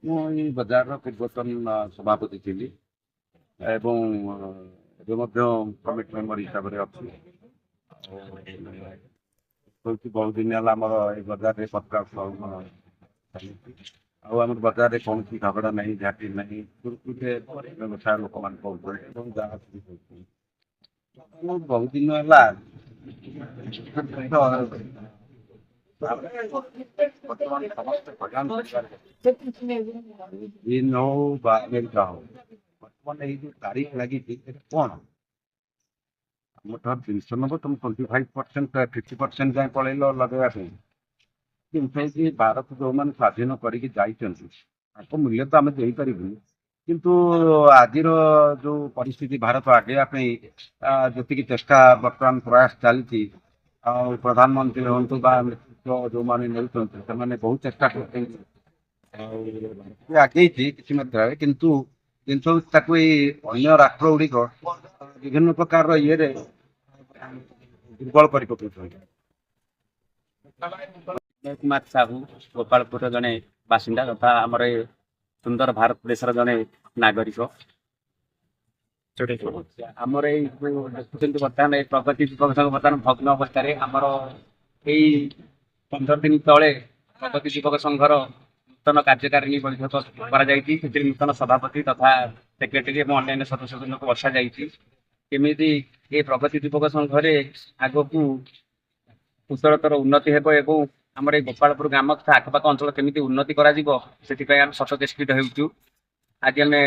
ମୁଁ ଏଇ ବଜାରର ପୂର୍ବତନ ସଭାପତି ଥିଲି ଏବଂ ଏବେ ମଧ୍ୟ କମିଟି ମେମ୍ବର ହିସାବରେ ଅଛି। ହଉଛି ବହୁତ ଦିନ ହେଲା ଆମର ଏଇ ବଜାରରେ ପତ୍କା ଚାଲିଛି। ଆଉ ଆମର ବଜାରରେ କୌଣସି ଝଗଡ଼ା ନାହିଁ, ଝାଟି ନାହିଁ, ସୁରୁଖୁରୁରେ ବ୍ୟବସାୟ ଲୋକମାନେ କରୁଛନ୍ତି ଏବଂ ଯାହା ସବୁ କରୁଛନ୍ତି। ବହୁତ ଦିନ ହେଲା ବର୍ତ୍ତମାନ ସମସ୍ତେ କଲ୍ୟାଣ ଚୀନ ହଉ ବା ଆମେରିକା ହଉ, ବର୍ତ୍ତମାନ ଏଇ ଯୋଉ ତାରିଫ ଲାଗିଛି ଏଟା କଣ? ଆମଠାରୁ ଜିନିଷ ନେବ, ତମେ 25% 50% ଯାଏଁ ପଳେଇଲ ଲଗେଇବା ପାଇଁ। କିନ୍ତୁ ଭାରତ ଯୋଉମାନେ ସ୍ୱାଧୀନ କରିକି ଯାଇଛନ୍ତି ତାଙ୍କ ମୂଲ୍ୟ ତ ଆମେ ଦେଇପାରିବୁନି, କିନ୍ତୁ ଆଜିର ଯୋଉ ପରିସ୍ଥିତି ଭାରତ ଆଗେଇବା ପାଇଁ ଯେତିକି ଚେଷ୍ଟା ବର୍ତ୍ତମାନ ପ୍ରୟାସ ଚାଲିଛି, ଆଉ ପ୍ରଧାନମନ୍ତ୍ରୀ ହୁଅନ୍ତୁ ବା ନେତୃତ୍ୱ ଯୋଉମାନେ ନେଉଛନ୍ତି ସେମାନେ ବହୁତ ଚେଷ୍ଟା କରୁଛନ୍ତି। ଆଉ ଆଗେଇଛି କିଛି ମାତ୍ରାରେ, କିନ୍ତୁ ଜିନିଷ ତାକୁ ଏଇ ଅନ୍ୟ ରାଷ୍ଟ୍ର ଗୁଡ଼ିକ ବିଭିନ୍ନ ପ୍ରକାରର ଇଏରେ ଦୁର୍ବଳ କରି ପକାଉଛନ୍ତି। ବିନୟ କୁମାର ସାହୁ ଗୋପାଳପୁରର ଜଣେ ବାସିନ୍ଦା ତଥା ଆମର ଏ ସୁନ୍ଦର ଭାରତ ଦେଶର ଜଣେ ନାଗରିକ। ଆମର ଏଇ ଦେଖୁଛନ୍ତି ବର୍ତ୍ତମାନ ଏଇ ପ୍ରଗତି ଯୁବକ ସଂଘ ବର୍ତ୍ତମାନ ଭଗ୍ନ ଅବସ୍ଥାରେ। ଆମର ଏଇ 15 ଦିନ ତଳେ ପ୍ରଗତି ଯୁବକ ସଂଘର ନୂତନ କାର୍ଯ୍ୟକାରିଣୀ ବୈଠକ କରାଯାଇଛି। ସେଥିରେ ନୂତନ ସଭାପତି ତଥା ସେକ୍ରେଟାରୀ ଏବଂ ଅନ୍ୟାନ୍ୟ ସଦସ୍ୟମାନଙ୍କୁ ବସାଯାଇଛି। କେମିତି ଏ ପ୍ରଗତି ଯୁବକ ସଂଘରେ ଆଗକୁ କୁଶଳତର ଉନ୍ନତି ହେବ ଏବଂ ଆମର ଏଇ ଗୋପାଳପୁର ଗ୍ରାମ ତଥା ଆଖପାଖ ଅଞ୍ଚଳ କେମିତି ଉନ୍ନତି କରାଯିବ, ସେଥିପାଇଁ ଆମେ ସଚେଷ୍ଟିତ ହେଉଛୁ। ଆଜି ଆମେ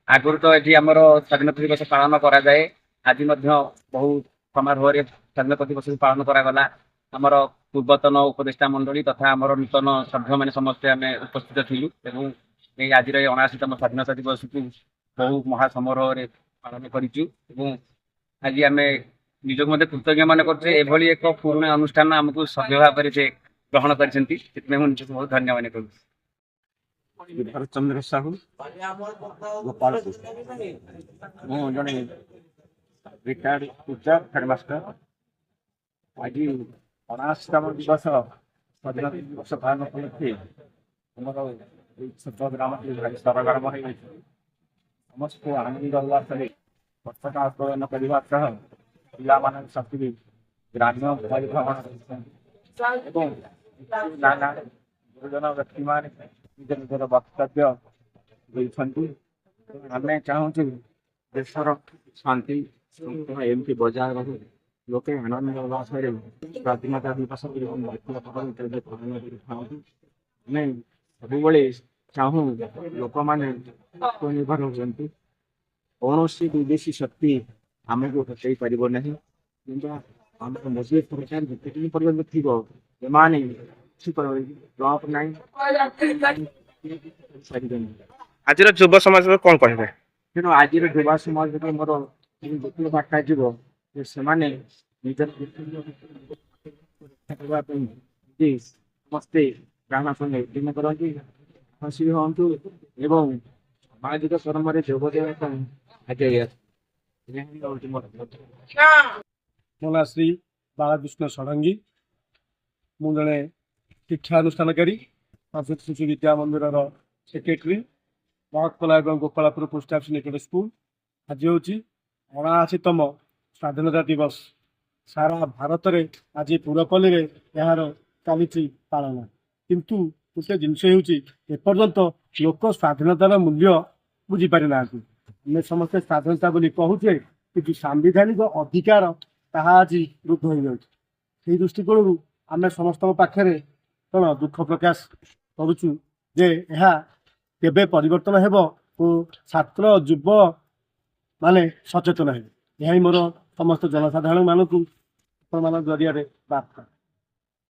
ଆଗରୁ ତ ଏଠି ଆମର ସ୍ୱାଧୀନତା ଦିବସ ପାଳନ କରାଯାଏ। ଆଜି ମଧ୍ୟ ବହୁ ସମାରୋହରେ ସ୍ୱାଧୀନତା ଦିବସ ପାଳନ କରାଗଲା। ଆମର ପୂର୍ବତନ ଉପଦେଷ୍ଟା ମଣ୍ଡଳୀ ତଥା ଆମର ନୂତନ ସଭ୍ୟମାନେ ସମସ୍ତେ ଆମେ ଉପସ୍ଥିତ ଥିଲୁ ଏବଂ ଏଇ ଆଜିର ଏଇ 79ତମ ସ୍ୱାଧୀନତା ଦିବସକୁ ବହୁ ମହା ସମାରୋହରେ ପାଳନ କରିଛୁ ଏବଂ ଆଜି ଆମେ ନିଜକୁ ମଧ୍ୟ କୃତଜ୍ଞ ମନେ କରୁଛେ ଏଭଳି ଏକ ପୁରୁଣା ଅନୁଷ୍ଠାନ ଆମକୁ ସଭ୍ୟ ଭାବରେ ସେ ଗ୍ରହଣ କରିଛନ୍ତି। ସେଥିପାଇଁ ମୁଁ ନିଜକୁ ବହୁତ ଧନ୍ୟ ମନେ କରୁଛି। ଭରତ ଚନ୍ଦ୍ର ସାହୁ, ଗୋପାଳପୁର। ମୁଁ ଜଣେ ରିଟାୟାର୍ଡ ଟିଚର ହେଡମାଷ୍ଟର। ଆଜି 79ତମ ଦିବସ ସ୍ୱାଧୀନତା ଦିବସ ପାଳନ ଉପଲକ୍ଷେ ଆମର ଏଇ ଛୋଟ ଗ୍ରାମଟି ଭାରି ସରଗରମ ହୋଇଯାଇଛି। ସମସ୍ତେ ଆନନ୍ଦ ଉଲ୍ଲାସରେ ପତାକା ଉତ୍ତୋଳନ କରିବା ସହ ପିଲାମାନଙ୍କ ସାଥିରେ ଗ୍ରାମ୍ୟ ପରିଭ୍ରମଣ କରିଛନ୍ତି ଏବଂ ନାନା ଗୁରୁଜନ ବ୍ୟକ୍ତିମାନେ ନିଜ ନିଜର ବକ୍ତବ୍ୟ ଦେଇଛନ୍ତି। ଆମେ ଚାହୁଁଛୁ ଦେଶର ଶାନ୍ତି ଶୃଙ୍ଖଳା ଏମିତି ବଜାୟ ରହୁ, ଲୋକେ ଆନନ୍ଦ ଉଲ୍ଲାସରେ ସ୍ୱାଧୀନତା ଦିବସ ଏବଂ ଜାତୀୟ ପତାକା ପାଳନ କରିଥାନ୍ତୁ। ଆମେ ସବୁବେଳେ ଚାହୁଁ ଲୋକମାନେ ଆତ୍ମନିର୍ଭର ହୁଅନ୍ତୁ। କୌଣସି ବିଦେଶୀ ଶକ୍ତି ଆମକୁ ହଟେଇ ପାରିବ ନାହିଁ, କିନ୍ତୁ ଆମର ମୋଦି ସରକାର ଯେତିକି ପର୍ଯ୍ୟନ୍ତ ଥିବ ଏମାନେ କିଛି ଜବାବ ନାହିଁ। ଆଜିର ଯୁବ ସମାଜରେ କଣ କହିବେ? ତେଣୁ ଆଜିର ଯୁବା ସମାଜରେ ମୋର ଗୋଟିଏ ବାର୍ତ୍ତା ଯିବ ଯେ ସେମାନେ ନିଜର ରକ୍ଷା କରିବା ପାଇଁ ଯଦି ସମସ୍ତେ ପ୍ରାଣକୁ ନିର୍ଦ୍ଦିନ କରନ୍ତି, ଖୁସି ହୁଅନ୍ତୁ ଏବଂ ସାମାଜିକ କର୍ମରେ ଯୋଗ ଦେବା ପାଇଁ ଆଗେଇ ଆସନ୍ତୁ। ଏହା ହିଁ ହେଉଛି ମୋର ଲକ୍ଷ୍ୟ। ମୋ ନାଁ ଶ୍ରୀ ବାଳକୃଷ୍ଣ ଷଡ଼ଙ୍ଗୀ। ମୁଁ ଜଣେ ଶିକ୍ଷାନୁଷ୍ଠାନକାରୀ, ସରସ୍ୱତୀ ଶିଶୁ ବିଦ୍ୟା ମନ୍ଦିରର ସେକ୍ରେଟାରୀ, ମହତକଲା ଏବଂ ଗୋପାଳପୁର ପୋଷ୍ଟ ଅଫିସ ନିକଟ ସ୍କୁଲ। ଆଜି ହେଉଛି 79ତମ ସ୍ୱାଧୀନତା ଦିବସ। ସାରା ଭାରତରେ ଆଜି ପୁରପଲ୍ଲୀରେ ଏହାର ଚାଲିଛି ପାଳନ। କିନ୍ତୁ ଗୋଟେ ଜିନିଷ ହେଉଛି ଏପର୍ଯ୍ୟନ୍ତ ଲୋକ ସ୍ୱାଧୀନତାର ମୂଲ୍ୟ ବୁଝିପାରିନାହାନ୍ତି। ଆମେ ସମସ୍ତେ ସ୍ୱାଧୀନତା ବୋଲି କହୁଛେ, କିନ୍ତୁ ସାମ୍ବିଧାନିକ ଅଧିକାର ତାହା ଆଜି ରୁଦ୍ଧ ହୋଇଯାଉଛି। ସେହି ଦୃଷ୍ଟିକୋଣରୁ ଆମେ ସମସ୍ତଙ୍କ ପାଖରେ କ'ଣ ଦୁଃଖ ପ୍ରକାଶ କରୁଛୁ ଯେ ଏହା କେବେ ପରିବର୍ତ୍ତନ ହେବ ଓ ଛାତ୍ର ଯୁବ ମାନେ ସଚେତନ ହେବେ। ଏହା ହିଁ ମୋର ସମସ୍ତ ଜନସାଧାରଣ ମାନଙ୍କୁ ଆପଣମାନଙ୍କ ଜରିଆରେ ବାର୍ତ୍ତା।